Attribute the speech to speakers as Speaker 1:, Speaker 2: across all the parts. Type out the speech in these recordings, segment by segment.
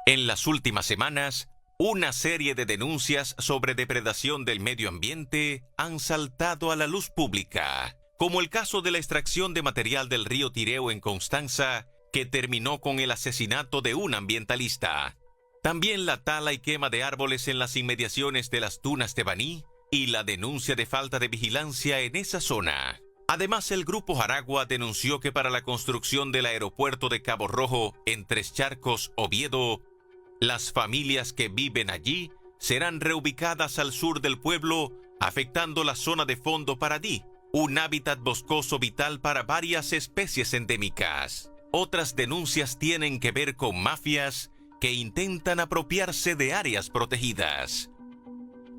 Speaker 1: En las últimas semanas, una serie de denuncias sobre depredación del medio ambiente han saltado a la luz pública, como el caso de la extracción de material del río Tireo en Constanza, que terminó con el asesinato de un ambientalista. También la tala y quema de árboles en las inmediaciones de las dunas de Baní y la denuncia de falta de vigilancia en esa zona. Además, el Grupo Jaragua denunció que para la construcción del aeropuerto de Cabo Rojo en Tres Charcos, Oviedo, las familias que viven allí serán reubicadas al sur del pueblo, afectando la zona de fondo Paradí, un hábitat boscoso vital para varias especies endémicas. Otras denuncias tienen que ver con mafias que intentan apropiarse de áreas protegidas.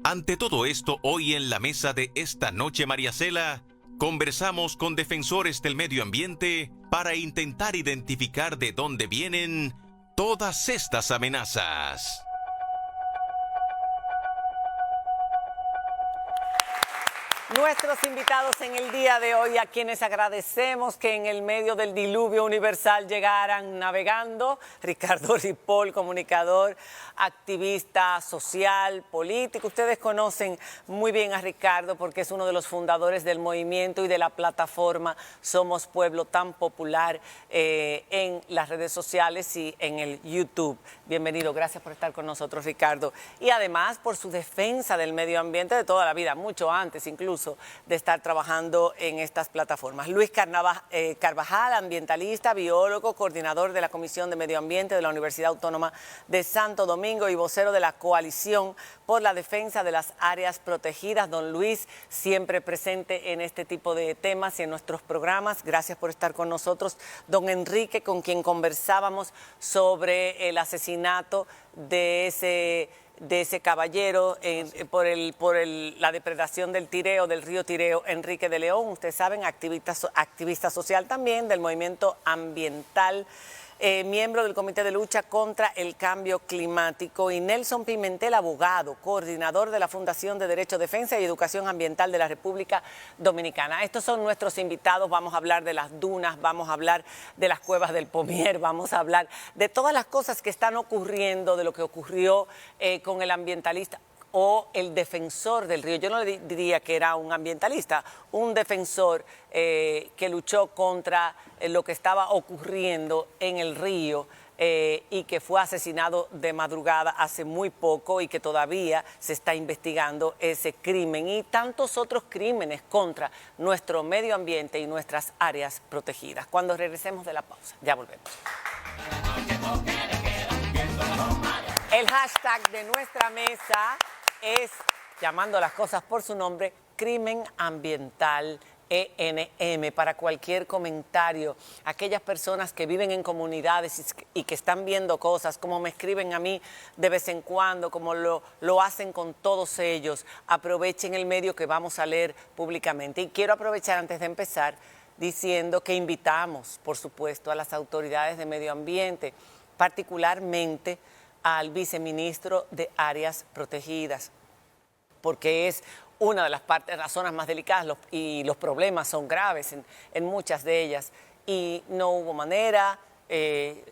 Speaker 1: Ante todo esto, hoy en la mesa de Esta Noche María Cela, conversamos con defensores del medio ambiente para intentar identificar de dónde vienen todas estas amenazas.
Speaker 2: Nuestros invitados en el día de hoy, a quienes agradecemos que en el medio del diluvio universal llegaran navegando: Ricardo Ripoll, comunicador, activista social, político. Ustedes conocen muy bien a Ricardo porque es uno de los fundadores del movimiento y de la plataforma Somos Pueblo, tan popular en las redes sociales y en el YouTube. Bienvenido, gracias por estar con nosotros, Ricardo. Y además por su defensa del medio ambiente de toda la vida, mucho antes incluso de estar trabajando en estas plataformas. Luis Carvajal, ambientalista, biólogo, coordinador de la Comisión de Medio Ambiente de la Universidad Autónoma de Santo Domingo y vocero de la Coalición por la Defensa de las Áreas Protegidas. Don Luis, siempre presente en este tipo de temas y en nuestros programas. Gracias por estar con nosotros. Don Enrique, con quien conversábamos sobre el asesinato de ese caballero por la depredación del Tireo, del río Tireo, Enrique de León. Ustedes saben, activista social también del movimiento ambiental, miembro del Comité de Lucha contra el Cambio Climático, y Nelson Pimentel, abogado, coordinador de la Fundación de Derecho, Defensa y Educación Ambiental de la República Dominicana. Estos son nuestros invitados. Vamos a hablar de las dunas, vamos a hablar de las cuevas del Pomier, vamos a hablar de todas las cosas que están ocurriendo, de lo que ocurrió con el ambientalista o el defensor del río. Yo no le diría que era un ambientalista, un defensor que luchó contra lo que estaba ocurriendo en el río y que fue asesinado de madrugada hace muy poco y que todavía se está investigando ese crimen y tantos otros crímenes contra nuestro medio ambiente y nuestras áreas protegidas. Cuando regresemos de la pausa, ya volvemos. El hashtag de nuestra mesa es, llamando las cosas por su nombre, Crimen Ambiental ENM. Para cualquier comentario, aquellas personas que viven en comunidades y que están viendo cosas, como me escriben a mí de vez en cuando, como lo hacen con todos ellos, aprovechen el medio que vamos a leer públicamente. Y quiero aprovechar antes de empezar diciendo que invitamos, por supuesto, a las autoridades de medio ambiente, particularmente al viceministro de Áreas Protegidas, porque es una de las zonas más delicadas y los problemas son graves en muchas de ellas. Y no hubo manera,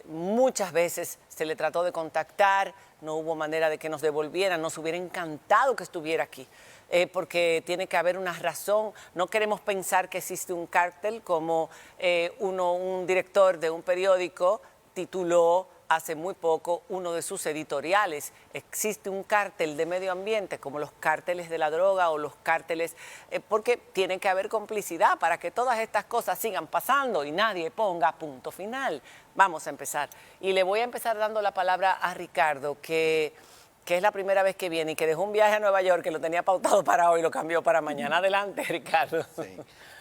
Speaker 2: muchas veces se le trató de contactar, no hubo manera de que nos devolvieran. Nos hubiera encantado que estuviera aquí, porque tiene que haber una razón. No queremos pensar que existe un cártel, como un director de un periódico tituló hace muy poco uno de sus editoriales. Existe un cártel de medio ambiente, como los cárteles de la droga o los cárteles, porque tiene que haber complicidad para que todas estas cosas sigan pasando y nadie ponga punto final. Vamos a empezar. Y le voy a empezar dando la palabra a Ricardo, que es la primera vez que viene y que dejó un viaje a Nueva York que lo tenía pautado para hoy y lo cambió para mañana. Adelante, Ricardo.
Speaker 3: Sí.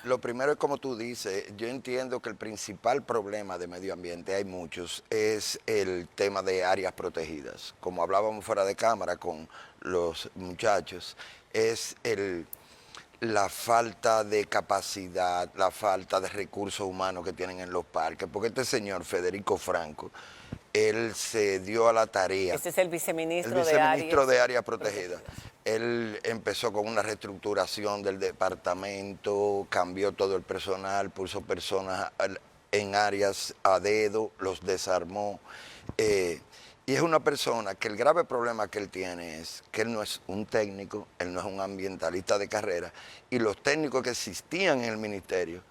Speaker 3: Lo primero es, como tú dices, yo entiendo que el principal problema de medio ambiente, hay muchos, es el tema de áreas protegidas. Como hablábamos fuera de cámara con los muchachos, es la falta de capacidad, la falta de recursos humanos que tienen en los parques. Porque este señor, Federico Franco, él se dio a la tarea.
Speaker 2: Ese es el viceministro
Speaker 3: de Áreas Protegidas. Él empezó con una reestructuración del departamento, cambió todo el personal, puso personas en áreas a dedo, los desarmó. Y es una persona que el grave problema que él tiene es que él no es un técnico, él no es un ambientalista de carrera, y los técnicos que existían en el ministerio,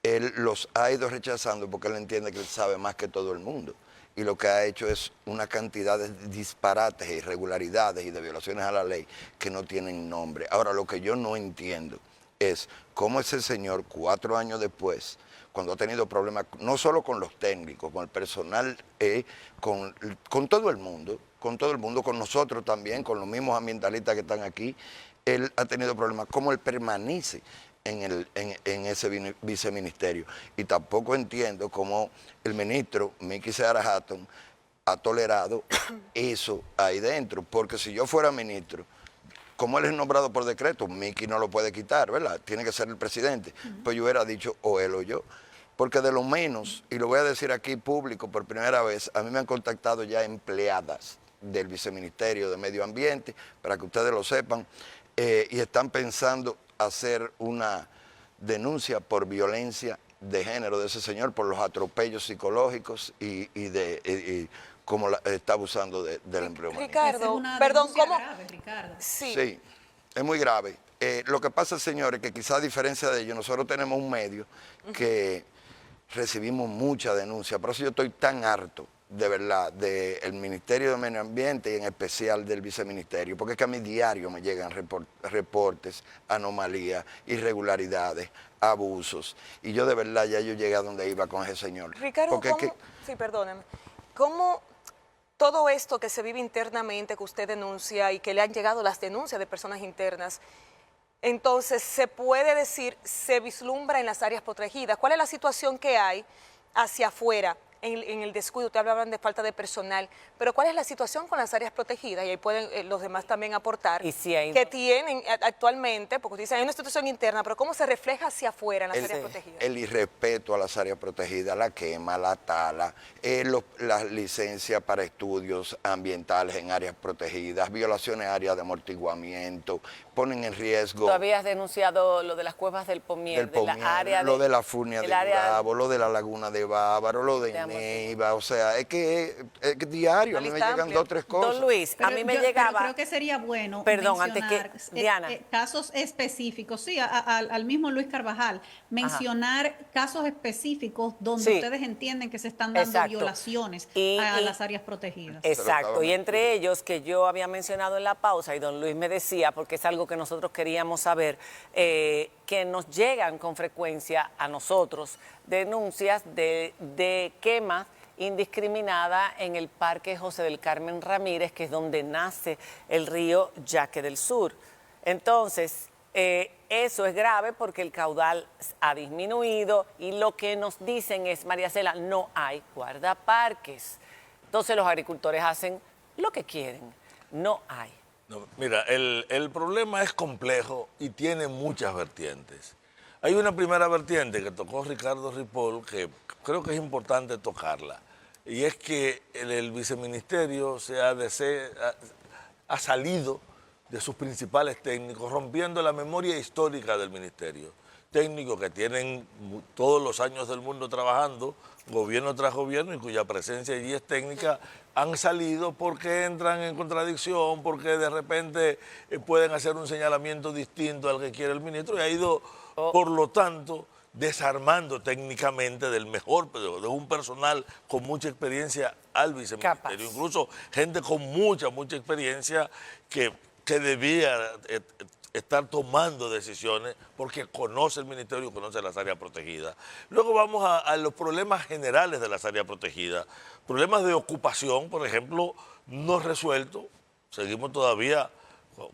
Speaker 3: él los ha ido rechazando porque él entiende que él sabe más que todo el mundo. Y lo que ha hecho es una cantidad de disparates, e irregularidades y de violaciones a la ley que no tienen nombre. Ahora, lo que yo no entiendo es cómo ese señor, 4 años después, cuando ha tenido problemas no solo con los técnicos, con el personal, con todo el mundo, con nosotros también, con los mismos ambientalistas que están aquí, él ha tenido problemas, cómo él permanece en ese viceministerio. Y tampoco entiendo cómo el ministro Mickey Seara Hatton ha tolerado eso ahí dentro, porque si yo fuera ministro, como él es nombrado por decreto, Mickey no lo puede quitar, ¿verdad? Tiene que ser el presidente. Pues yo hubiera dicho o él o yo. Porque de lo menos, y lo voy a decir aquí público por primera vez, a mí me han contactado ya empleadas del Viceministerio de Medio Ambiente, para que ustedes lo sepan, y están pensando hacer una denuncia por violencia de género de ese señor, por los atropellos psicológicos y cómo está abusando del empleo humano.
Speaker 4: Ricardo, perdón, ¿cómo?
Speaker 5: Grave, Ricardo.
Speaker 3: Sí, es muy grave. Lo que pasa, señores, que quizás a diferencia de ellos, nosotros tenemos un medio que recibimos mucha denuncia. Por eso yo estoy tan harto, de verdad, del Ministerio de Medio Ambiente y en especial del Viceministerio, porque es que a mi diario me llegan reportes, anomalías, irregularidades, abusos. Y yo de verdad ya yo llegué a donde iba con ese señor.
Speaker 4: Ricardo,
Speaker 3: Porque
Speaker 4: sí, perdóneme. ¿Cómo todo esto que se vive internamente, que usted denuncia y que le han llegado las denuncias de personas internas, entonces se puede decir, se vislumbra en las áreas protegidas? ¿Cuál es la situación que hay hacia afuera? En el descuido, ustedes hablaban de falta de personal, pero ¿cuál es la situación con las áreas protegidas? Y ahí pueden los demás también aportar,
Speaker 2: ¿Y si hay...
Speaker 4: que tienen actualmente, porque ustedes dicen, hay una institución interna, pero ¿cómo se refleja hacia afuera en las áreas protegidas?
Speaker 3: El irrespeto a las áreas protegidas, la quema, la tala, las licencias para estudios ambientales en áreas protegidas, violaciones a áreas de amortiguamiento, ponen en riesgo...
Speaker 2: Tú habías denunciado lo de las cuevas del Pomier, de la área
Speaker 3: lo de la Furnia de Bravo, lo de la Laguna de Bávaro, lo de Neiva, o sea, es que diario a mí me llegan 2 o 3 cosas.
Speaker 2: Don Luis, a mí me llegaba...
Speaker 5: Pero creo que sería bueno
Speaker 2: Perdón,
Speaker 5: mencionar
Speaker 2: antes que... Diana.
Speaker 5: casos específicos, sí, al mismo Luis Carvajal, mencionar casos específicos donde
Speaker 2: Sí.
Speaker 5: ustedes entienden que se están dando
Speaker 2: Exacto.
Speaker 5: violaciones a las áreas protegidas.
Speaker 2: Exacto, y entre ellos que yo había mencionado en la pausa y don Luis me decía, porque es algo que nosotros queríamos saber, que nos llegan con frecuencia a nosotros denuncias de quemas indiscriminada en el Parque José del Carmen Ramírez, que es donde nace el río Yaque del Sur. Entonces, eso es grave porque el caudal ha disminuido y lo que nos dicen es, María Cela, no hay guardaparques. Entonces los agricultores hacen lo que quieren, no hay.
Speaker 6: No, mira, el problema es complejo y tiene muchas vertientes. Hay una primera vertiente que tocó Ricardo Ripoll que creo que es importante tocarla, y es que el viceministerio ha salido de sus principales técnicos, rompiendo la memoria histórica del ministerio. Técnicos que tienen todos los años del mundo trabajando, gobierno tras gobierno, y cuya presencia allí es técnica, han salido porque entran en contradicción, porque de repente pueden hacer un señalamiento distinto al que quiere el ministro, y ha ido, por lo tanto, desarmando técnicamente de un personal con mucha experiencia al viceministerio.
Speaker 2: Capaz.
Speaker 6: Incluso gente con mucha experiencia que debía estar tomando decisiones porque conoce el ministerio, conoce las áreas protegidas. Luego vamos a los problemas generales de las áreas protegidas. Problemas de ocupación, por ejemplo, no resueltos. Seguimos todavía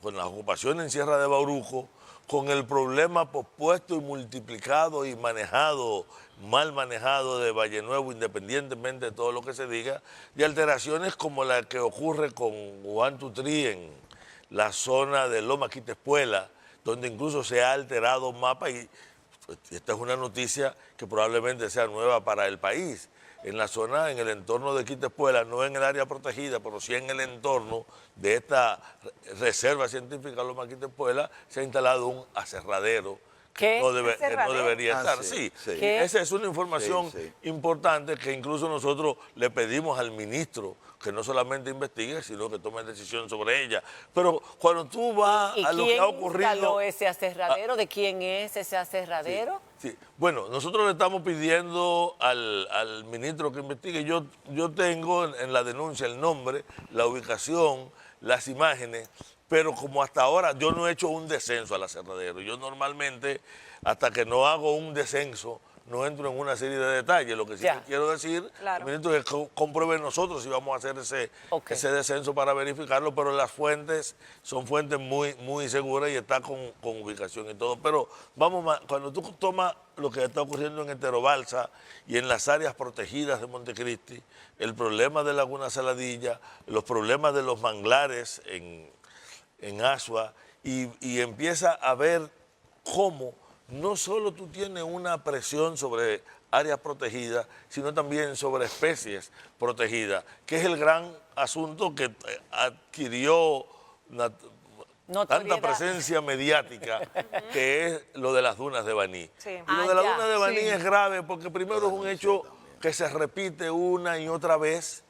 Speaker 6: con la ocupación en Sierra de Bauruco, con el problema pospuesto y multiplicado y mal manejado de Valle Nuevo, independientemente de todo lo que se diga, de alteraciones como la que ocurre con Juan Tutrí en la zona de Loma Quitespuela, donde incluso se ha alterado un mapa, y esta es una noticia que probablemente sea nueva para el país. En la zona, en el entorno de Quitespuela, no en el área protegida, pero sí en el entorno de esta reserva científica Loma Quitespuela, se ha instalado un aserradero
Speaker 2: ¿Qué?
Speaker 6: no debería
Speaker 3: Ah,
Speaker 6: estar.
Speaker 3: sí,
Speaker 6: Sí,
Speaker 3: sí.
Speaker 2: ¿Qué?
Speaker 6: esa es una información
Speaker 3: Sí, sí.
Speaker 6: importante que incluso nosotros le pedimos al ministro que no solamente investigue, sino que tome decisión sobre ella. Pero cuando tú vas
Speaker 2: ¿Y
Speaker 6: a lo que
Speaker 2: quién
Speaker 6: ha ocurrido...
Speaker 2: instaló ese aserradero? ¿De quién es ese aserradero?
Speaker 6: Sí. Bueno, nosotros le estamos pidiendo al ministro que investigue. Yo tengo en la denuncia el nombre, la ubicación, las imágenes, pero como hasta ahora yo no he hecho un descenso al aserradero. Yo normalmente, hasta que no hago un descenso, no entro en una serie de detalles. Lo que sí
Speaker 2: Ya.
Speaker 6: que quiero decir,
Speaker 4: Claro.
Speaker 6: ministro, es que compruebe nosotros si vamos a hacer ese descenso para verificarlo, pero las fuentes son fuentes muy seguras y está con ubicación y todo. Pero vamos más, cuando tú tomas lo que está ocurriendo en Heterobalsa y en las áreas protegidas de Montecristi, el problema de Laguna Saladilla, los problemas de los manglares en Asua, y empieza a ver cómo no solo tú tienes una presión sobre áreas protegidas, sino también sobre especies protegidas, que es el gran asunto que adquirió tanta presencia mediática, que es lo de las dunas de Baní.
Speaker 4: Sí.
Speaker 6: Y lo de las
Speaker 2: ya.
Speaker 6: dunas de Baní
Speaker 5: Sí.
Speaker 6: es grave porque primero es un hecho que se repite una y otra vez,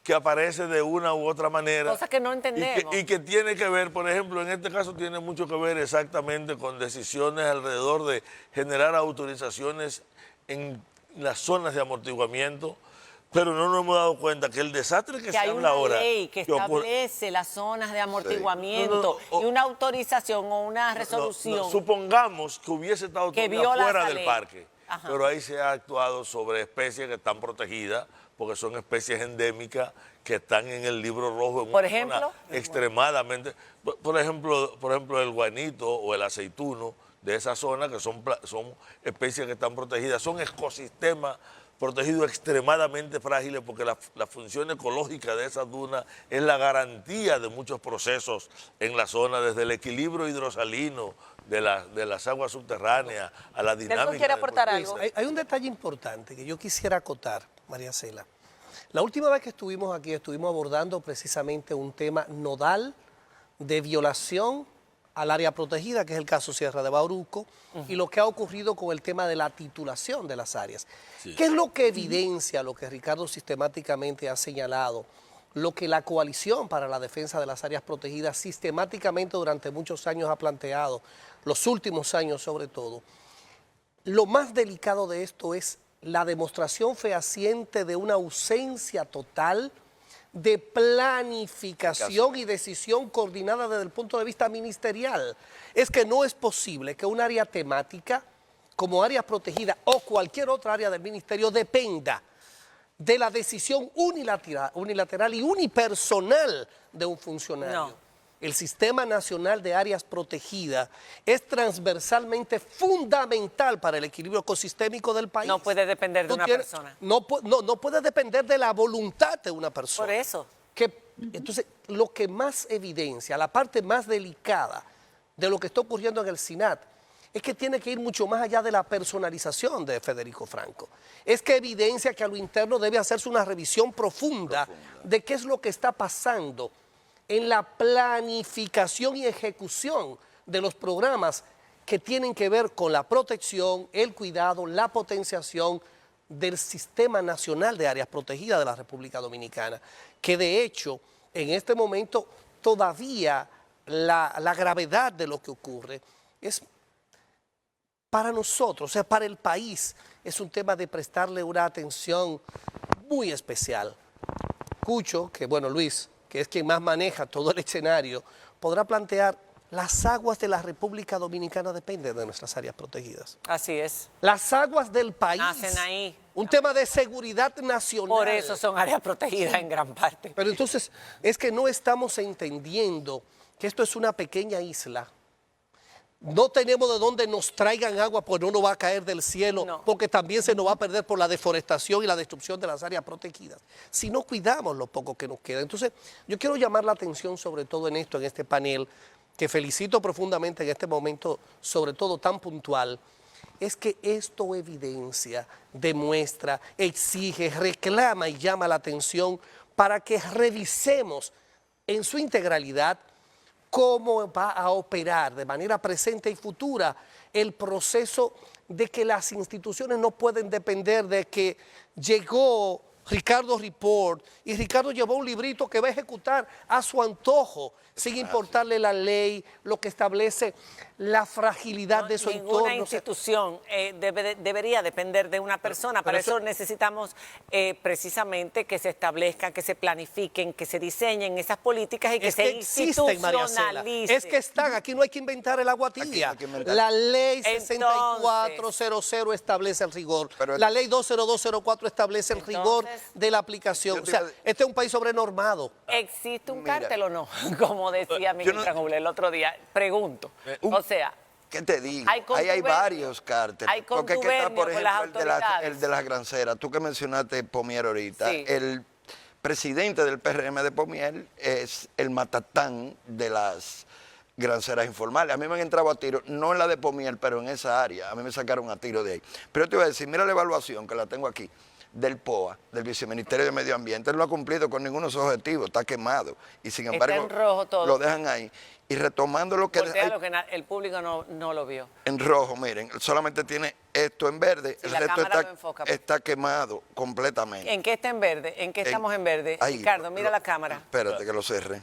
Speaker 6: que aparece de una u otra manera.
Speaker 2: Cosa que no entendemos.
Speaker 6: Y que tiene que ver, por ejemplo, en este caso tiene mucho que ver exactamente con decisiones alrededor de generar autorizaciones en las zonas de amortiguamiento, pero no nos hemos dado cuenta que el desastre que
Speaker 2: Que
Speaker 6: se
Speaker 2: hay
Speaker 6: habla
Speaker 2: una
Speaker 6: ahora...
Speaker 2: ley que
Speaker 6: ocurre-
Speaker 2: establece las zonas de amortiguamiento
Speaker 6: No, no,
Speaker 2: y una autorización o una resolución.
Speaker 6: No, supongamos que hubiese estado
Speaker 2: Que
Speaker 6: todavía
Speaker 2: viola
Speaker 6: fuera
Speaker 2: esa
Speaker 6: del
Speaker 2: ley.
Speaker 6: parque,
Speaker 2: Ajá.
Speaker 6: pero ahí se ha actuado sobre especies que están protegidas, porque son especies endémicas que están en el libro rojo en
Speaker 2: ¿Por
Speaker 6: una
Speaker 2: ejemplo?
Speaker 6: zona extremadamente, por ejemplo el guanito o el aceituno de esa zona, que son especies que están protegidas, son ecosistemas protegidos extremadamente frágiles, porque la función ecológica de esas dunas es la garantía de muchos procesos en la zona, desde el equilibrio hidrosalino de las aguas subterráneas a la dinámica.
Speaker 4: ¿Nelson quiere aportar
Speaker 6: del
Speaker 4: algo?
Speaker 7: Hay un detalle importante que yo quisiera acotar, María Cela. La última vez que estuvimos aquí estuvimos abordando precisamente un tema nodal de violación al área protegida, que es el caso Sierra de Bauruco, y lo que ha ocurrido con el tema de la titulación de las áreas.
Speaker 6: Sí.
Speaker 7: ¿Qué es lo que evidencia lo que Ricardo sistemáticamente ha señalado? Lo que la Coalición para la Defensa de las Áreas Protegidas sistemáticamente durante muchos años ha planteado, los últimos años sobre todo. Lo más delicado de esto es la demostración fehaciente de una ausencia total de planificación y decisión coordinada desde el punto de vista ministerial. Es que no es posible que un área temática como área protegida o cualquier otra área del ministerio dependa de la decisión unilateral y unipersonal de un funcionario.
Speaker 2: No.
Speaker 7: El Sistema Nacional de Áreas Protegidas es transversalmente fundamental para el equilibrio ecosistémico del país.
Speaker 2: No puede depender de una persona.
Speaker 7: No puede depender de la voluntad de una persona.
Speaker 2: Por eso.
Speaker 7: Entonces, lo que más evidencia, la parte más delicada de lo que está ocurriendo en el SINAT, es que tiene que ir mucho más allá de la personalización de Federico Franco. Es que evidencia que a lo interno debe hacerse una revisión profunda de qué es lo que está pasando en la planificación y ejecución de los programas que tienen que ver con la protección, el cuidado, la potenciación del Sistema Nacional de Áreas Protegidas de la República Dominicana, que de hecho en este momento todavía la gravedad de lo que ocurre es para nosotros, o sea, para el país, es un tema de prestarle una atención muy especial. Cucho, que bueno, Luis, que es quien más maneja todo el escenario, podrá plantear, las aguas de la República Dominicana dependen de nuestras áreas protegidas.
Speaker 2: Así es.
Speaker 7: Las aguas del país.
Speaker 2: Nacen ahí.
Speaker 7: Un tema de seguridad nacional.
Speaker 2: Por eso son áreas protegidas en gran parte.
Speaker 7: Pero entonces, es que no estamos entendiendo que esto es una pequeña isla. No tenemos de dónde nos traigan agua, pues no nos va a caer del cielo,
Speaker 2: No.
Speaker 7: porque también se nos va a perder por la deforestación y la destrucción de las áreas protegidas. Si no cuidamos lo poco que nos queda. Entonces, yo quiero llamar la atención sobre todo en esto, en este panel, que felicito profundamente en este momento, sobre todo tan puntual, es que esto evidencia, demuestra, exige, reclama y llama la atención para que revisemos en su integralidad cómo va a operar de manera presente y futura el proceso de que las instituciones no pueden depender de que llegó Ricardo Ripoll y Ricardo llevó un librito que va a ejecutar a su antojo, sin importarle la ley, lo que establece la fragilidad de su entorno.
Speaker 2: Ninguna institución debería depender de una persona. Para eso necesitamos precisamente que se establezcan, que se planifiquen, que se diseñen esas políticas y que se institucionalicen.
Speaker 7: Es que están, aquí no hay que inventar el agua tibia. La ley 6400 establece el rigor. La ley 20204 establece el rigor de la aplicación. O sea, este es un país sobrenormado.
Speaker 2: ¿Existe un cártel o no? Como decía Miguel Trangule el otro día. Pregunto. O sea,
Speaker 3: ¿qué te digo? Ahí hay varios cárteles.
Speaker 2: Hay
Speaker 3: porque es que está, por ejemplo,
Speaker 2: autoridades.
Speaker 3: el de las granceras. Tú que mencionaste Pomier ahorita.
Speaker 2: Sí.
Speaker 3: El presidente del PRM de Pomier es el matatán de las granceras informales. A mí me han entrado a tiro, no en la de Pomier, pero en esa área. A mí me sacaron a tiro de ahí. Pero yo te voy a decir, mira la evaluación que la tengo aquí, del POA, del Viceministerio de Medio Ambiente. Él no ha cumplido con ninguno de sus objetivos, está quemado. Y sin embargo,
Speaker 2: está en rojo todo.
Speaker 3: Lo dejan ahí. Y retomando lo que...
Speaker 2: Lo que el público no lo vio.
Speaker 3: En rojo, miren, solamente tiene esto en verde,
Speaker 2: Sí,
Speaker 3: el
Speaker 2: la
Speaker 3: resto
Speaker 2: cámara lo enfoca, pues.
Speaker 3: está quemado completamente.
Speaker 2: ¿En qué está en verde? ¿En qué estamos en verde?
Speaker 3: Ahí,
Speaker 2: Ricardo, mira la cámara.
Speaker 3: Espérate que lo cerre.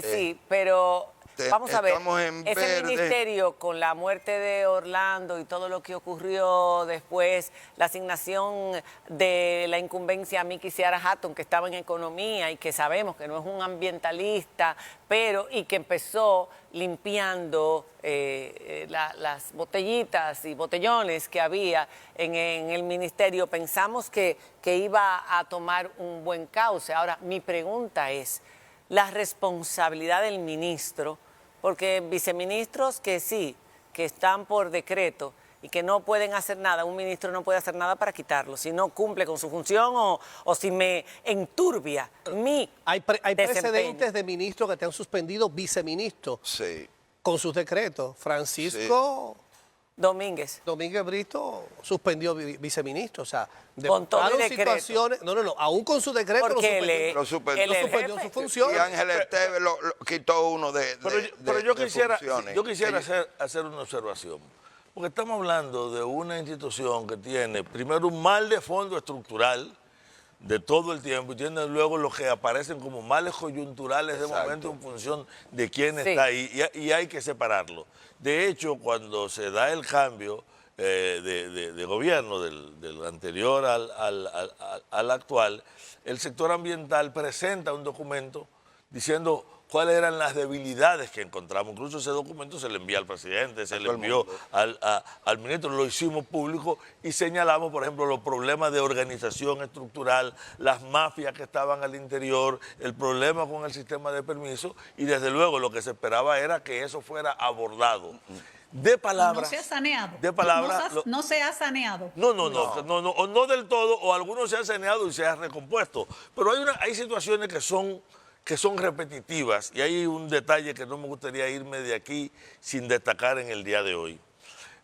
Speaker 2: Sí, pero vamos a ver.
Speaker 3: Estamos en
Speaker 2: Ese
Speaker 3: verde.
Speaker 2: ministerio, con la muerte de Orlando y todo lo que ocurrió después, la asignación de la incumbencia a Mickey Seara Hatton, que estaba en economía y que sabemos que no es un ambientalista, pero y que empezó limpiando las botellitas y botellones que había en el ministerio, pensamos que iba a tomar un buen cauce. Ahora, mi pregunta es, la responsabilidad del ministro, porque viceministros que sí, que están por decreto y que no pueden hacer nada, un ministro no puede hacer nada para quitarlo, si no cumple con su función o si me enturbia mi
Speaker 7: Hay
Speaker 2: desempeño.
Speaker 7: precedentes de ministros que te han suspendido viceministros con sus decretos. Francisco
Speaker 2: Domínguez
Speaker 7: Brito suspendió viceministro, o sea,
Speaker 2: con todo el decreto.
Speaker 7: situaciones, aún con su decreto
Speaker 2: porque
Speaker 3: lo suspendió
Speaker 7: su función.
Speaker 3: Y Ángel Esteves lo quitó uno de
Speaker 6: Pero yo quisiera
Speaker 3: funciones.
Speaker 6: hacer una observación, porque estamos hablando de una institución que tiene primero un mal de fondo estructural de todo el tiempo y tiene luego lo que aparecen como males coyunturales de momento en función de quién está ahí y hay que separarlo. De hecho, cuando se da el cambio de gobierno del anterior al actual, el sector ambiental presenta un documento diciendo cuáles eran las debilidades que encontramos. Incluso ese documento se le envía al presidente, se le envió al ministro, lo hicimos público y señalamos, por ejemplo, los problemas de organización estructural, las mafias que estaban al interior, el problema con el sistema de permisos y desde luego lo que se esperaba era que eso fuera abordado. De palabras.
Speaker 5: No se ha saneado.
Speaker 6: De palabras.
Speaker 5: No se ha saneado.
Speaker 6: No del todo, o algunos se han saneado y se han recompuesto. Pero hay situaciones que son repetitivas y hay un detalle que no me gustaría irme de aquí sin destacar en el día de hoy.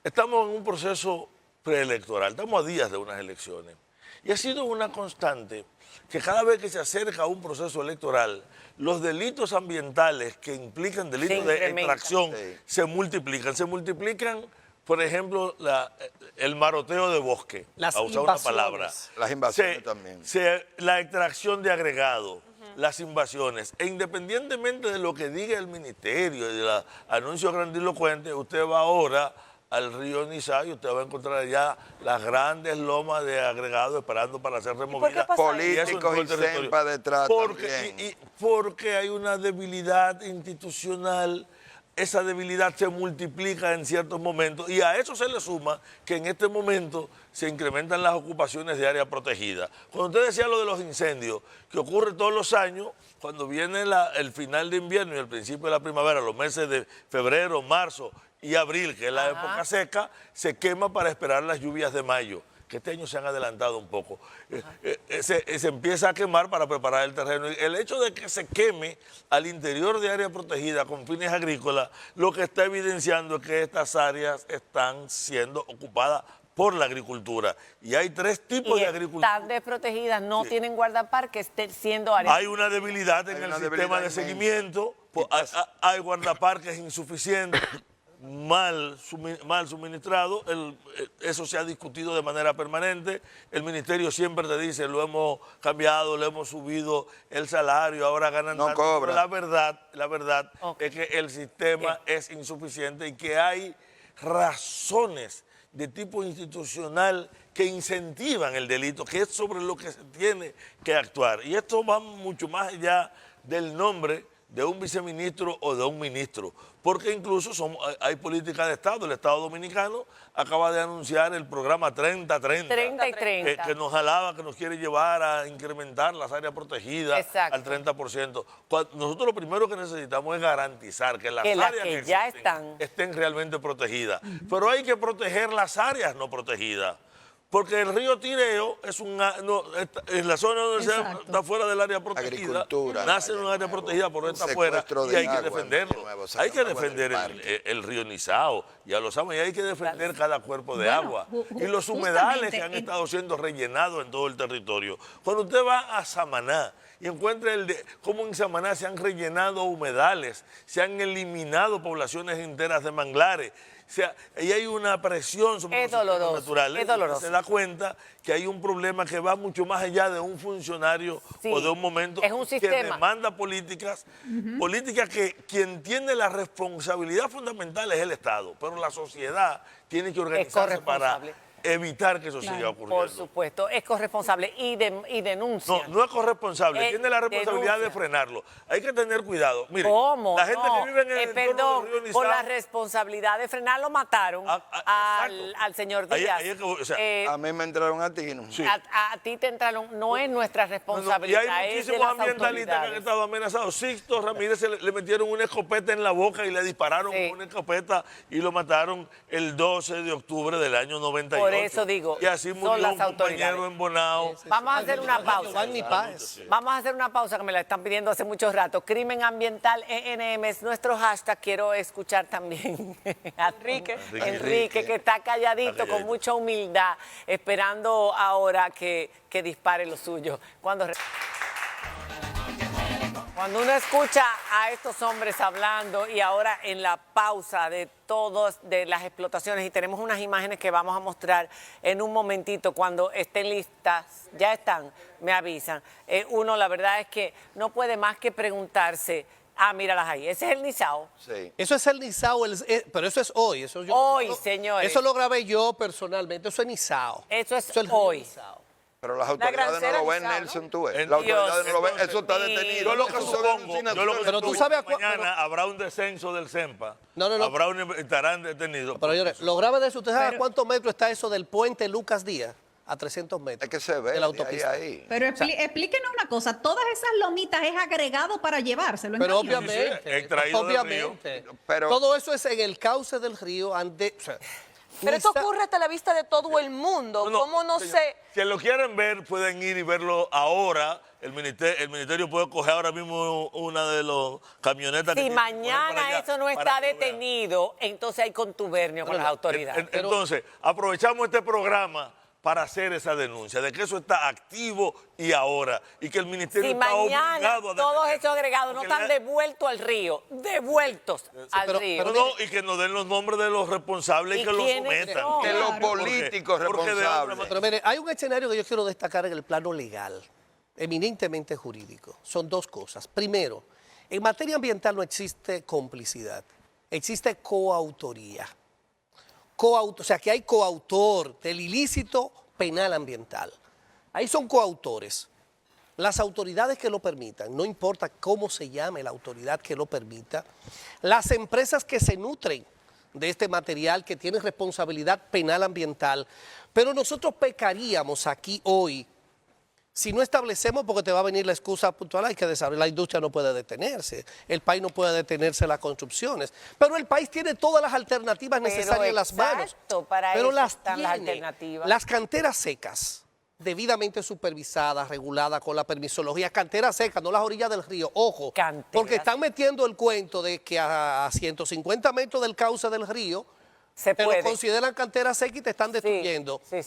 Speaker 6: Estamos en un proceso preelectoral, estamos a días de unas elecciones y ha sido una constante que cada vez que se acerca a un proceso electoral, los delitos ambientales que implican delitos de extracción se multiplican. Se multiplican, por ejemplo, el maroteo de bosque, a usar una palabra.
Speaker 3: Las invasiones también.
Speaker 6: La extracción de agregado. Las invasiones, e independientemente de lo que diga el ministerio y de los anuncios grandilocuentes, usted va ahora al río Nizá y usted va a encontrar allá las grandes lomas de agregado esperando para ser removidas.
Speaker 3: Políticos y CEMPA detrás también.
Speaker 6: Porque hay una debilidad institucional. Esa debilidad se multiplica en ciertos momentos y a eso se le suma que en este momento se incrementan las ocupaciones de área protegida. Cuando usted decía lo de los incendios, que ocurre todos los años, cuando viene el final de invierno y el principio de la primavera, los meses de febrero, marzo y abril, que es la época seca, se quema para esperar las lluvias de mayo, que este año se han adelantado un poco. Se empieza a quemar para preparar el terreno. El hecho de que se queme al interior de área protegida con fines agrícolas, lo que está evidenciando es que estas áreas están siendo ocupadas por la agricultura. Y hay tres tipos de agricultura.
Speaker 2: Están desprotegidas, no tienen guardaparques siendo áreas.
Speaker 6: Hay una debilidad en el sistema de seguimiento, hay guardaparques insuficientes. mal suministrado, eso se ha discutido de manera permanente. El ministerio siempre te dice, lo hemos cambiado, le hemos subido el salario, ahora ganan
Speaker 3: No
Speaker 6: tanto.
Speaker 3: cobra.
Speaker 6: Pero la verdad es que el sistema es insuficiente y que hay razones de tipo institucional que incentivan el delito, que es sobre lo que se tiene que actuar. Y esto va mucho más allá del nombre de un viceministro o de un ministro, porque incluso hay política de Estado. El Estado Dominicano acaba de anunciar el programa 30-30.
Speaker 2: 30 y 30.
Speaker 6: Que nos jalaba, que nos quiere llevar a incrementar las áreas protegidas
Speaker 2: Exacto.
Speaker 6: al 30%. Nosotros lo primero que necesitamos es garantizar que las
Speaker 2: Que las
Speaker 6: áreas
Speaker 2: que ya
Speaker 6: existen
Speaker 2: están.
Speaker 6: estén realmente protegidas. Pero hay que proteger las áreas no protegidas. Porque el río Tireo es en la zona donde
Speaker 5: Exacto.
Speaker 6: está fuera del área protegida,
Speaker 3: Agricultura,
Speaker 6: nace en un área protegida, por está fuera
Speaker 3: secuestro
Speaker 6: y
Speaker 3: de
Speaker 6: hay que
Speaker 3: agua,
Speaker 6: defenderlo.
Speaker 3: nuevo,
Speaker 6: Hay que
Speaker 3: sacando agua del
Speaker 6: defender
Speaker 3: parque.
Speaker 6: el río Nizao, ya lo saben, y hay que defender cada cuerpo de
Speaker 5: Bueno,
Speaker 6: agua. Y los humedales
Speaker 5: justamente
Speaker 6: que han estado siendo rellenados en todo el territorio. Cuando usted va a Samaná y encuentra cómo en Samaná se han rellenado humedales, se han eliminado poblaciones enteras de manglares. O sea, y hay una presión sobre
Speaker 2: Es
Speaker 6: los sistemas
Speaker 2: doloroso,
Speaker 6: naturales.
Speaker 2: es doloroso.
Speaker 6: Se da cuenta que hay un problema que va mucho más allá de un funcionario
Speaker 2: Sí,
Speaker 6: o de un momento
Speaker 2: es un
Speaker 6: que
Speaker 2: sistema.
Speaker 6: demanda políticas que quien tiene la responsabilidad fundamental es el Estado, pero la sociedad tiene que organizarse para
Speaker 2: corresponsable.
Speaker 6: evitar que eso
Speaker 5: Claro.
Speaker 6: siga ocurriendo.
Speaker 2: Por supuesto, es corresponsable y denuncia.
Speaker 6: No es corresponsable, tiene la responsabilidad
Speaker 2: denuncia.
Speaker 6: de frenarlo. Hay que tener cuidado. Mire,
Speaker 2: ¿Cómo?
Speaker 6: la gente
Speaker 2: No.
Speaker 6: que vive en el entorno
Speaker 2: Perdón,
Speaker 6: del río Nizao,
Speaker 2: por la responsabilidad de frenar lo mataron
Speaker 6: exacto.
Speaker 2: al señor
Speaker 6: Ahí-
Speaker 2: Díaz.
Speaker 6: ahí es que voy, o sea,
Speaker 3: A mí me entraron a ti, ¿no?
Speaker 6: Sí.
Speaker 2: A ti te entraron, no es nuestra
Speaker 6: y
Speaker 2: responsabilidad,
Speaker 6: hay
Speaker 2: es de
Speaker 6: muchísimos
Speaker 2: las
Speaker 6: ambientalistas que han
Speaker 2: autoridades.
Speaker 6: estado amenazados. Sixto Ramírez le metieron una escopeta en la boca y le dispararon
Speaker 2: Sí.
Speaker 6: con una escopeta y lo mataron el 12 de octubre del año 98.
Speaker 2: Por eso digo,
Speaker 6: Y así
Speaker 2: son
Speaker 6: murió
Speaker 2: las
Speaker 6: un compañero
Speaker 2: autoridades.
Speaker 6: en Bonao.
Speaker 2: Vamos a hacer una pausa.
Speaker 7: Giovanni Páez.
Speaker 2: Vamos a hacer una pausa que me la están pidiendo hace mucho rato. Crimen ambiental ENM es nuestro hashtag. Quiero escuchar también a Enrique, que está calladito, con mucha humildad, esperando ahora que dispare lo suyo. Cuando uno escucha a estos hombres hablando y ahora en la pausa de las explotaciones, y tenemos unas imágenes que vamos a mostrar en un momentito cuando estén listas, ya están, me avisan. Uno, la verdad es que no puede más que preguntarse, míralas ahí, ese es el Nizao.
Speaker 3: Sí.
Speaker 7: Eso es el Nizao, pero eso es hoy.
Speaker 2: Hoy, señores.
Speaker 7: Eso lo grabé yo personalmente, eso es Nizao.
Speaker 2: Eso es
Speaker 7: el río
Speaker 2: hoy.
Speaker 7: Nizao.
Speaker 3: Pero las autoridades no
Speaker 4: grancera
Speaker 3: lo ven,
Speaker 4: Nizao, ¿no?
Speaker 3: Nelson, tú ves.
Speaker 6: Dios,
Speaker 3: Las autoridades no lo ven,
Speaker 6: entonces,
Speaker 3: eso está
Speaker 2: sí.
Speaker 3: detenido.
Speaker 6: Yo lo que
Speaker 3: Eso son
Speaker 6: supongo,
Speaker 3: alucinaciones
Speaker 7: Pero tú
Speaker 3: tuyas.
Speaker 7: sabes
Speaker 6: mañana habrá un descenso del CEMPA.
Speaker 7: No.
Speaker 6: Estarán detenidos.
Speaker 7: Pero señores, lo grave de eso, ¿usted sabe a
Speaker 5: Pero-
Speaker 7: cuántos metros está eso del puente Lucas Díaz? A 300 metros.
Speaker 3: Es que se ve
Speaker 7: de la
Speaker 3: de
Speaker 7: autopista.
Speaker 3: ahí.
Speaker 5: Pero explíquenos una cosa, todas esas lomitas es agregado para llevárselo. en
Speaker 7: Pero
Speaker 5: camión?
Speaker 7: obviamente,
Speaker 6: extraído del
Speaker 7: obviamente.
Speaker 3: Pero-
Speaker 7: todo eso es en el cauce del río.
Speaker 4: Pero esto ocurre hasta la vista de todo el mundo. ¿Cómo no
Speaker 6: señor,
Speaker 4: sé?
Speaker 6: Si lo quieren ver, pueden ir y verlo ahora. El ministerio puede coger ahora mismo una de las camionetas. que
Speaker 2: Si
Speaker 6: tiene que coger para
Speaker 2: mañana
Speaker 6: allá
Speaker 2: eso no
Speaker 6: para
Speaker 2: está
Speaker 6: que lo vean.
Speaker 2: detenido, entonces hay contubernio con las autoridades.
Speaker 6: Entonces, aprovechamos este programa para hacer esa denuncia de que eso está activo y ahora, y que el ministerio
Speaker 2: Si
Speaker 6: está
Speaker 2: mañana
Speaker 6: obligado a
Speaker 2: todos
Speaker 6: detenerlo.
Speaker 2: esos agregados no
Speaker 6: Porque
Speaker 2: están devueltos al río, devueltos al río.
Speaker 6: No, y que nos den los nombres de los responsables y
Speaker 2: ¿Y
Speaker 6: que los
Speaker 2: quiénes
Speaker 6: sometan.
Speaker 2: son?
Speaker 3: De los
Speaker 5: Claro.
Speaker 3: políticos
Speaker 6: Porque de otra
Speaker 3: responsables.
Speaker 7: Pero mire, hay un escenario que yo quiero destacar en el plano legal, eminentemente jurídico. Son dos cosas. Primero, en materia ambiental no existe complicidad, existe coautoría. O sea, que hay coautor del ilícito penal ambiental. Ahí son coautores. Las autoridades que lo permitan, no importa cómo se llame la autoridad que lo permita, las empresas que se nutren de este material que tienen responsabilidad penal ambiental, pero nosotros pecaríamos aquí hoy si no establecemos, porque te va a venir la excusa puntual, hay que desarrollar, la industria no puede detenerse, el país no puede detenerse en las construcciones, pero el país tiene todas las alternativas
Speaker 2: Pero
Speaker 7: necesarias en las manos.
Speaker 2: exacto, para
Speaker 7: pero
Speaker 2: eso
Speaker 7: las
Speaker 2: están las
Speaker 7: tiene.
Speaker 2: alternativas.
Speaker 7: Las canteras secas, debidamente supervisadas, reguladas con la permisología, canteras secas, no las orillas del río, ojo,
Speaker 2: Canteras.
Speaker 7: porque están metiendo el cuento de que a 150 metros del cauce del río
Speaker 2: Se
Speaker 7: te lo
Speaker 2: puede.
Speaker 7: consideran cantera seca y te están destruyendo.
Speaker 2: Sí.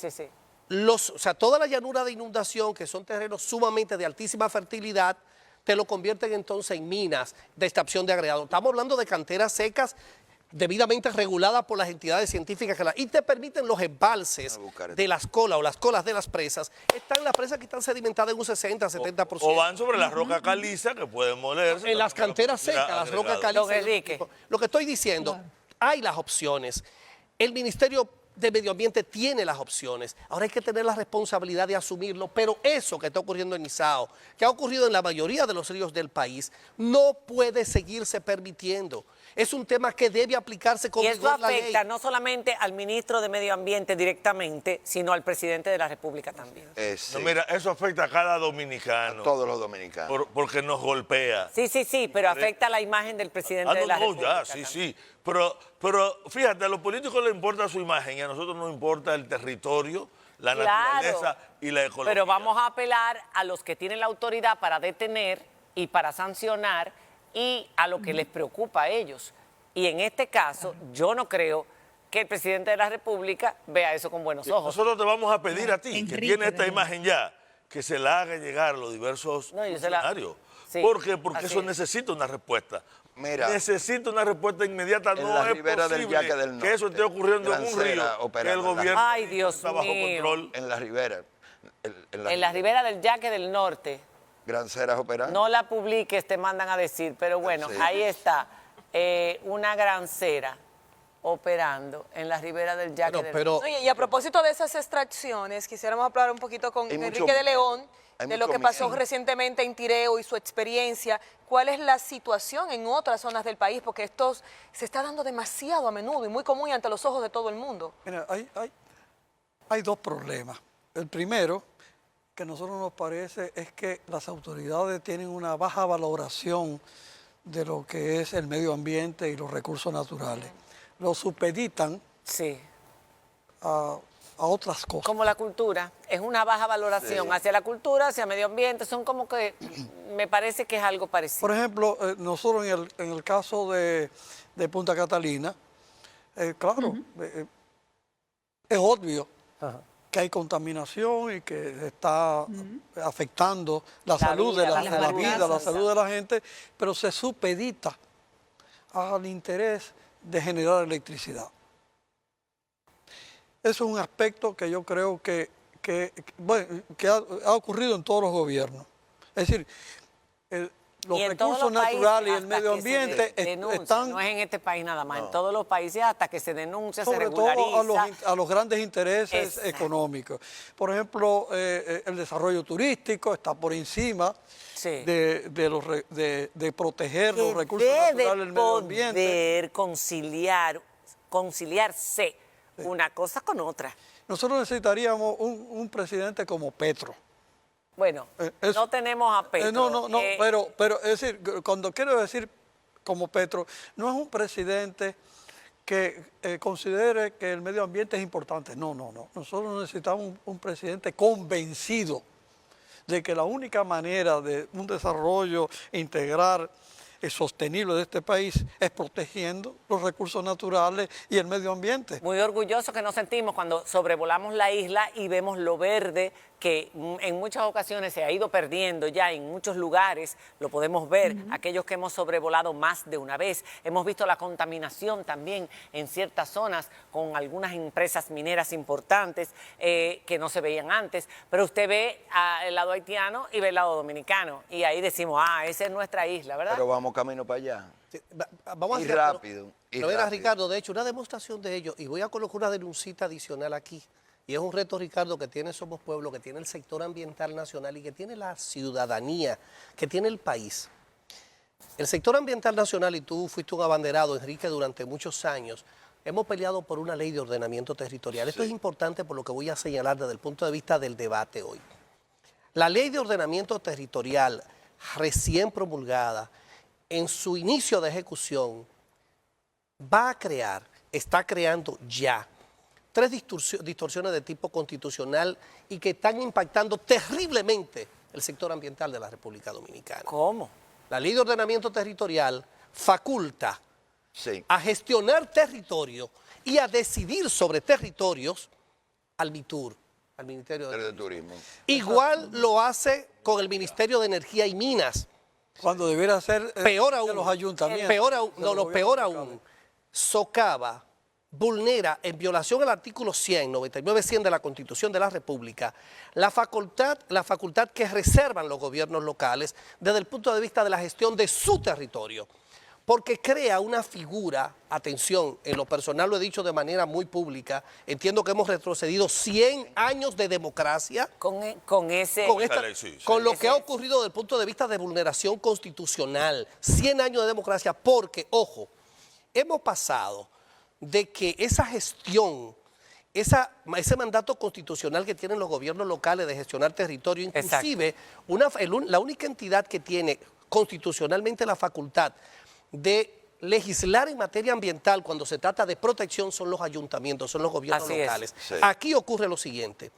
Speaker 7: O sea, toda la llanura de inundación, que son terrenos sumamente de altísima fertilidad, te lo convierten entonces en minas de extracción de agregado. Estamos hablando de canteras secas debidamente regulada por las entidades científicas y te permiten los embalses de las colas o las colas de las presas. Están las presas que están sedimentadas en un 60-70%.
Speaker 6: O van sobre la roca caliza que pueden molerse.
Speaker 7: En las canteras secas, las rocas calizas. Lo que estoy diciendo, hay las opciones. El Ministerio de Medio Ambiente tiene las opciones. Ahora hay que tener la responsabilidad de asumirlo, pero eso que está ocurriendo en Isao, que ha ocurrido en la mayoría de los ríos del país, no puede seguirse permitiendo. Es un tema que debe aplicarse con
Speaker 2: vigor la ley. Y eso afecta no solamente al ministro de Medio Ambiente directamente, sino al presidente de la República también.
Speaker 6: No, mira, eso afecta a cada dominicano.
Speaker 3: A todos los dominicanos.
Speaker 6: Porque nos golpea.
Speaker 2: Sí, pero afecta la imagen del presidente de la República.
Speaker 6: Sí. Pero fíjate, a los políticos les importa su imagen y a nosotros nos importa el territorio, la naturaleza y la ecología.
Speaker 2: Pero vamos a apelar a los que tienen la autoridad para detener y para sancionar y a lo que les preocupa a ellos. Y en este caso, yo no creo que el presidente de la República vea eso con buenos ojos.
Speaker 6: Nosotros te vamos a pedir a ti, que tiene esta imagen ya, que se la haga llegar a los diversos funcionarios.
Speaker 2: Sí,
Speaker 6: Porque eso necesita una respuesta.
Speaker 3: Mira,
Speaker 6: necesita una respuesta inmediata. No es posible que eso esté ocurriendo en un río que el gobierno
Speaker 2: está
Speaker 6: bajo control.
Speaker 3: En la ribera.
Speaker 2: En la ribera del Yaque del Norte.
Speaker 3: Granceras operando.
Speaker 2: No la publiques, te mandan a decir, pero bueno, ahí está una grancera operando en la ribera del Yaque del Norte.
Speaker 4: Y a propósito de esas extracciones, quisiéramos hablar un poquito con Enrique de León de lo que pasó recientemente en Tireo y su experiencia. ¿Cuál es la situación en otras zonas del país? Porque esto se está dando demasiado a menudo y muy común ante los ojos de todo el mundo.
Speaker 8: Mira, hay dos problemas. El primero, que a nosotros nos parece, es que las autoridades tienen una baja valoración de lo que es el medio ambiente y los recursos naturales. Lo supeditan a otras cosas.
Speaker 2: Como la cultura, es una baja valoración hacia la cultura, hacia el medio ambiente, son como que, me parece que es algo parecido.
Speaker 8: Por ejemplo, nosotros en el caso de Punta Catalina, claro, es obvio que hay contaminación y que está afectando la salud de la vida, la salud de la gente, pero se supedita al interés de generar electricidad. Eso es un aspecto que yo creo que ha ocurrido en todos los gobiernos. Es decir, los recursos naturales y el medio ambiente están...
Speaker 2: No es en este país nada más, en todos los países hasta que se denuncia, se
Speaker 8: regulariza. Sobre todo a los grandes intereses económicos. Por ejemplo, el desarrollo turístico está por encima de proteger los recursos naturales del medio ambiente.
Speaker 2: Debe poder conciliarse una cosa con otra.
Speaker 8: Nosotros necesitaríamos un presidente como Petro.
Speaker 2: Bueno, no tenemos a Petro.
Speaker 8: No, pero es decir, cuando quiero decir como Petro, no es un presidente que considere que el medio ambiente es importante. No. Nosotros necesitamos un presidente convencido de que la única manera de un desarrollo integral sostenible de este país es protegiendo los recursos naturales y el medio ambiente.
Speaker 2: Muy orgulloso que nos sentimos cuando sobrevolamos la isla y vemos lo verde que en muchas ocasiones se ha ido perdiendo ya en muchos lugares, lo podemos ver, aquellos que hemos sobrevolado más de una vez. Hemos visto la contaminación también en ciertas zonas con algunas empresas mineras importantes que no se veían antes, pero usted ve el lado haitiano y ve el lado dominicano y ahí decimos, esa es nuestra isla, ¿verdad?
Speaker 3: Pero vamos camino para allá.
Speaker 7: Sí, vamos
Speaker 3: y rápido.
Speaker 7: Pero era, Ricardo, de hecho, una demostración de ello, y voy a colocar una denuncita adicional aquí. Y es un reto, Ricardo, que tiene Somos Pueblo, que tiene el sector ambiental nacional y que tiene la ciudadanía, que tiene el país. El sector ambiental nacional, y tú fuiste un abanderado, Enrique, durante muchos años, hemos peleado por una ley de ordenamiento territorial. Esto es importante por lo que voy a señalar desde el punto de vista del debate hoy. La ley de ordenamiento territorial, recién promulgada, en su inicio de ejecución, está creando ya 3 distorsiones de tipo constitucional y que están impactando terriblemente el sector ambiental de la República Dominicana.
Speaker 2: ¿Cómo?
Speaker 7: La ley de ordenamiento territorial faculta a gestionar territorio y a decidir sobre territorios al MITUR, al Ministerio de
Speaker 3: Turismo.
Speaker 7: Igual lo hace con el Ministerio de Energía y Minas.
Speaker 8: Cuando debiera ser
Speaker 7: peor aún,
Speaker 8: de los ayuntamientos.
Speaker 7: Peor aún, socava, vulnera en violación al artículo 100, 99-100 de la Constitución de la República, la facultad que reservan los gobiernos locales desde el punto de vista de la gestión de su territorio, porque crea una figura, atención, en lo personal lo he dicho de manera muy pública, entiendo que hemos retrocedido 100 años de democracia
Speaker 2: con lo
Speaker 7: que ha ocurrido desde el punto de vista de vulneración constitucional, 100 años de democracia, porque, ojo, hemos pasado de que esa gestión, ese mandato constitucional que tienen los gobiernos locales de gestionar territorio, inclusive la única entidad que tiene constitucionalmente la facultad de legislar en materia ambiental cuando se trata de protección son los ayuntamientos, son los gobiernos locales. Sí. Aquí ocurre lo siguiente,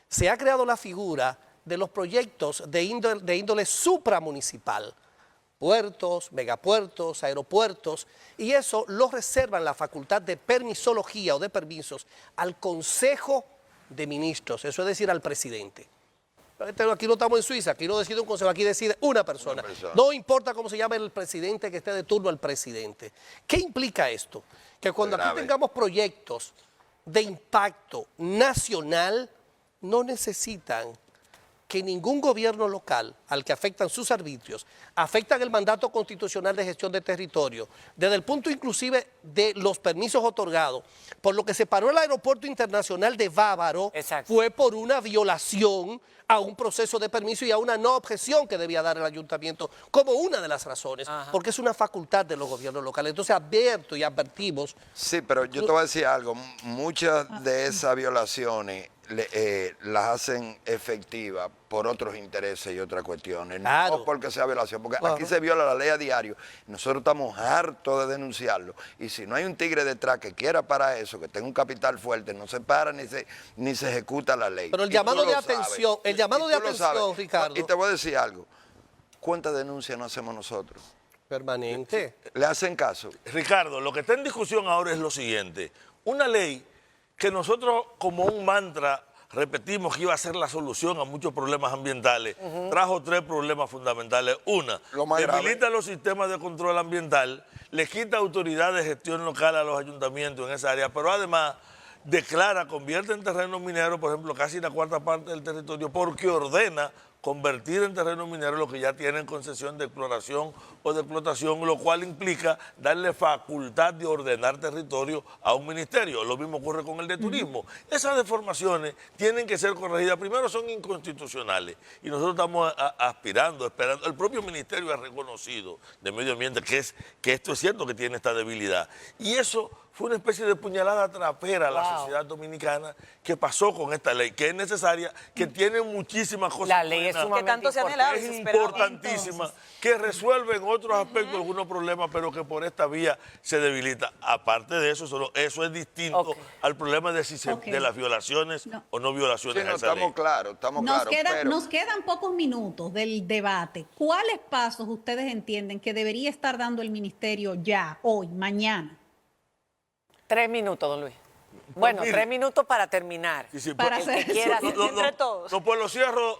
Speaker 7: se ha creado la figura de los proyectos de índole supramunicipal, puertos, megapuertos, aeropuertos, y eso lo reservan la facultad de permisología o de permisos al Consejo de Ministros, eso es decir, al presidente. Aquí no estamos en Suiza, aquí no decide un consejo, aquí decide una persona. No importa cómo se llame el presidente que esté de turno, el presidente. ¿Qué implica esto? Que cuando aquí tengamos proyectos de impacto nacional, no necesitan que ningún gobierno local al que afectan sus arbitrios, afectan el mandato constitucional de gestión de territorio, desde el punto inclusive de los permisos otorgados. Por lo que se paró el aeropuerto internacional de Bávaro, fue por una violación a un proceso de permiso y a una no objeción que debía dar el ayuntamiento, como una de las razones, porque es una facultad de los gobiernos locales. Entonces advierto y advertimos.
Speaker 3: Sí, pero yo te voy a decir algo, muchas de esas violaciones las hacen efectivas por otros intereses y otras cuestiones, no porque sea violación, porque aquí se viola la ley a diario, nosotros estamos hartos de denunciarlo, y si no hay un tigre detrás que quiera para eso, que tenga un capital fuerte, no se para ni se ejecuta la ley.
Speaker 7: Pero el llamado de atención, Ricardo.
Speaker 3: Y te voy a decir algo, ¿cuántas denuncias no hacemos nosotros?
Speaker 7: Permanente.
Speaker 3: ¿Le hacen caso?
Speaker 6: Ricardo, lo que está en discusión ahora es lo siguiente, una ley que nosotros como un mantra repetimos que iba a ser la solución a muchos problemas ambientales, trajo tres problemas fundamentales. Una, debilita los sistemas de control ambiental, le quita autoridad de gestión local a los ayuntamientos en esa área, pero además convierte en terreno minero, por ejemplo, casi la cuarta parte del territorio, porque ordena convertir en terreno minero lo que ya tienen concesión de exploración o de explotación, lo cual implica darle facultad de ordenar territorio a un ministerio. Lo mismo ocurre con el de turismo. Esas deformaciones tienen que ser corregidas. Primero, son inconstitucionales y nosotros estamos aspirando, esperando. El propio ministerio ha reconocido de Medio Ambiente que esto es cierto, que tiene esta debilidad. Y eso fue una especie de puñalada trapera a la sociedad dominicana que pasó con esta ley, que es necesaria, que tiene muchísimas cosas.
Speaker 2: La ley es sumamente
Speaker 6: importantísima, que resuelve en otros aspectos algunos problemas, pero que por esta vía se debilita. Aparte de eso, eso es distinto al problema de de las violaciones o no violaciones a esa ley.
Speaker 3: Estamos claros,
Speaker 5: Nos quedan pocos minutos del debate. ¿Cuáles pasos ustedes entienden que debería estar dando el ministerio ya, hoy, mañana?
Speaker 2: 3 minutos, don Luis. Bueno, 3 minutos para terminar.
Speaker 5: Para hacer
Speaker 6: No, pues lo cierro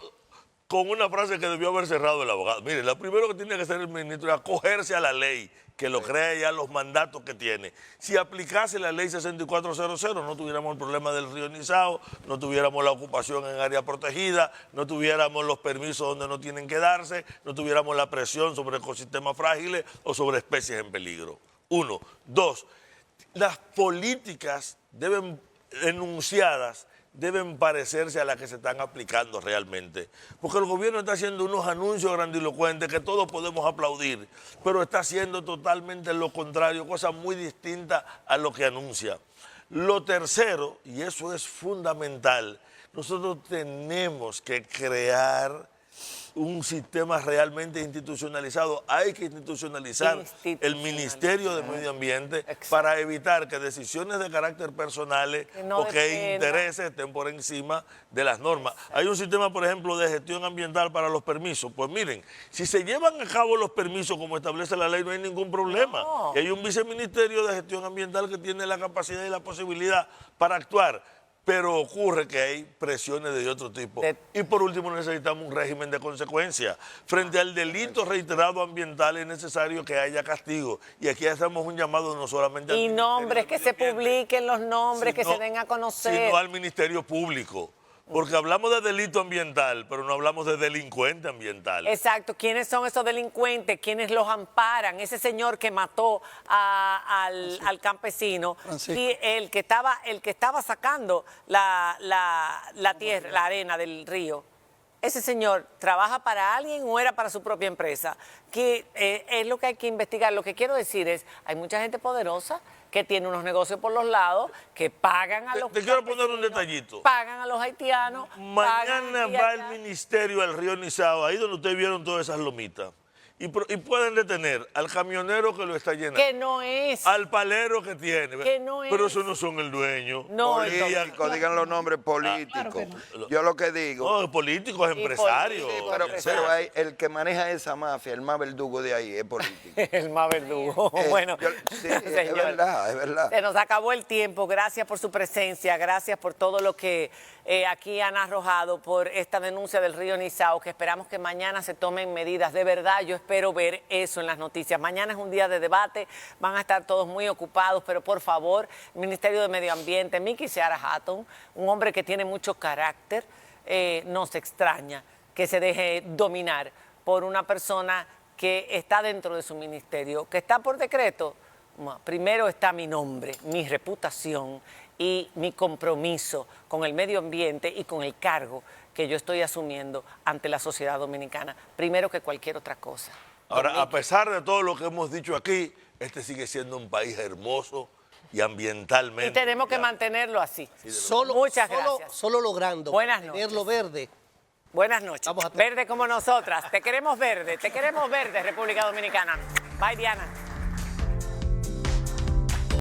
Speaker 6: con una frase que debió haber cerrado el abogado. Mire, lo primero que tiene que hacer el ministro es acogerse a la ley, que lo crea ya los mandatos que tiene. Si aplicase la ley 6400, no tuviéramos el problema del río Nizao, no tuviéramos la ocupación en área protegida, no tuviéramos los permisos donde no tienen que darse, no tuviéramos la presión sobre ecosistemas frágiles o sobre especies en peligro. 1. 2. Las políticas enunciadas deben parecerse a las que se están aplicando realmente. Porque el gobierno está haciendo unos anuncios grandilocuentes que todos podemos aplaudir, pero está haciendo totalmente lo contrario, cosas muy distintas a lo que anuncia. Lo tercero, y eso es fundamental, nosotros tenemos que crear un sistema realmente institucionalizado. Hay que institucionalizar el Ministerio de Medio Ambiente para evitar que decisiones de carácter personales o que intereses estén por encima de las normas. Hay un sistema, por ejemplo, de gestión ambiental para los permisos. Pues miren, si se llevan a cabo los permisos como establece la ley, no hay ningún problema. Y hay un viceministerio de gestión ambiental que tiene la capacidad y la posibilidad para actuar. pero ocurre que hay presiones de otro tipo. Y por último necesitamos un régimen de consecuencia. Frente al delito reiterado ambiental es necesario que haya castigo. Y aquí hacemos un llamado no solamente al
Speaker 2: Y
Speaker 6: Ministerio
Speaker 2: nombres, que
Speaker 6: del
Speaker 2: se
Speaker 6: Medio Ambiente,
Speaker 2: publiquen los nombres, que
Speaker 6: sino-
Speaker 2: se den a conocer.
Speaker 6: sino al Ministerio Público. Porque hablamos de delito ambiental, pero no hablamos de delincuente ambiental.
Speaker 2: Exacto, ¿quiénes son esos delincuentes? ¿Quiénes los amparan? Ese señor que mató al campesino
Speaker 8: Francisco.
Speaker 2: y el que estaba sacando la tierra, la arena del río. ¿Ese señor trabaja para alguien o era para su propia empresa? Que es lo que hay que investigar. Lo que quiero decir es, hay mucha gente poderosa que tiene unos negocios por los lados, que pagan a los
Speaker 6: Te quiero poner un
Speaker 2: campesinos,
Speaker 6: detallito.
Speaker 2: pagan a los haitianos. pagan
Speaker 6: Mañana
Speaker 2: aquí y
Speaker 6: va
Speaker 2: allá.
Speaker 6: el ministerio al río Nizao, ahí donde ustedes vieron todas esas lomitas. Y pueden detener al camionero que lo está llenando.
Speaker 2: Que no es.
Speaker 6: Al palero que tiene.
Speaker 2: Que no
Speaker 6: Pero
Speaker 2: es.
Speaker 6: esos no son el dueño.
Speaker 2: No,
Speaker 3: Políticos, digan los nombres políticos.
Speaker 5: claro que
Speaker 3: Yo lo que digo...
Speaker 6: No, es político, es empresario.
Speaker 2: político,
Speaker 3: Pero,
Speaker 2: Empresario.
Speaker 3: pero el que maneja esa mafia, el más verdugo de ahí, es político.
Speaker 2: El más verdugo. Bueno,
Speaker 3: Sí, es
Speaker 2: señor,
Speaker 3: verdad, es verdad.
Speaker 2: se nos acabó el tiempo. Gracias por su presencia, gracias por todo lo que aquí han arrojado por esta denuncia del río Nizao, que esperamos que mañana se tomen medidas. De verdad, yo espero ver eso en las noticias. Mañana es un día de debate, van a estar todos muy ocupados, pero por favor, el Ministerio de Medio Ambiente, Mickey Seara Hatton, un hombre que tiene mucho carácter, no se extraña que se deje dominar por una persona que está dentro de su ministerio, que está por decreto. Primero está mi nombre, mi reputación y mi compromiso con el medio ambiente y con el cargo que yo estoy asumiendo ante la sociedad dominicana, primero que cualquier otra cosa.
Speaker 6: Ahora, a pesar de todo lo que hemos dicho aquí, este sigue siendo un país hermoso y ambientalmente.
Speaker 2: Y tenemos que
Speaker 6: cuidado.
Speaker 2: mantenerlo así.
Speaker 7: Solo,
Speaker 2: Muchas
Speaker 7: solo-
Speaker 2: gracias.
Speaker 7: Solo logrando
Speaker 2: Buenas
Speaker 7: mantenerlo
Speaker 2: noches.
Speaker 7: verde.
Speaker 2: Buenas noches.
Speaker 7: Vamos a-
Speaker 2: Verde como nosotras. Te queremos verde, República Dominicana. Bye, Diana.